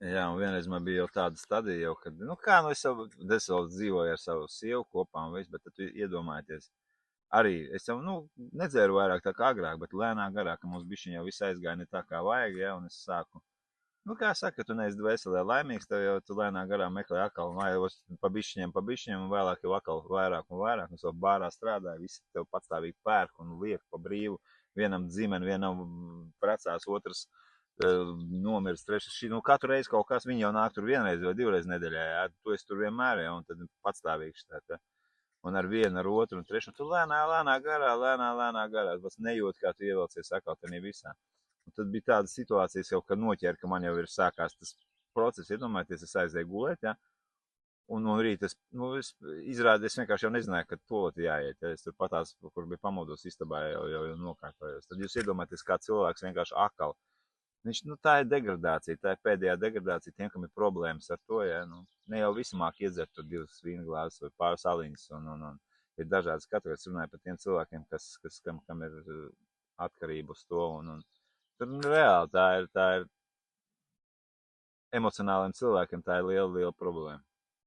Jā, un vienreiz man bija jau tāda stadija, jau, kad, nu kā, nu es vēl dzīvoju ar savu sievu kopā un viss, bet tad tu iedomājieties, arī es jau, nu, nedzēru vairāk tā kā agrāk, bet lēnāk garāk, ka mums bišķiņ jau viss aizgāja ne tā kā vajag, ja, un es sāku, nu, kā saka, tu neesi dvēselē laimīgs, tev jau tu lēnāk garā meklē atkal, un vajag pa bišķiņiem, un vēlāk jau atkal vairāk, un savu bārā strādāja, visi tev patstāvīgi pērk un liek pa brīvu, vienam dzimeni, vienam precās, otrs nomirs, trešais šī, nu, katru reizi kaut kas, viņi jau nāk tur vienreiz vai divreiz nedēļā, jā, tu esi tur vienmēr, jā, un tad patstāvīgs tā, tā. Un ar vienu, ar otru un trešo, tu lēnā garā, pats nejūt, kā tu ievelcies atkal tenī visā. Un tad bija tādas situācijas jau, kad noķēra, ka man jau ir sākās tas process, iedomājieties, es aizēju gulēt, ja, un rīt es, nu, es vienkārši jau nezināju, ka toloti jāiet, ja, es tur patās, kur bija pamodos istabā, jau nokārtojos. Tad jūs iedomājaties, kā cilvēks vienkārši akal. Viņš, nu, tā ir degradācija, tā ir pēdējā degradācija tiem, kam ir problēmas ar to, ja, nu, ne jau visi māk iedzert tur 2 vīnglāzes vai pāris aliņas, un ir dažādas kategorijas, runāju par tiem cilvēkiem, kam ir atkarība uz to, un tur reāli tā ir emocionāliem cilvēkiem tā ir liela problēma.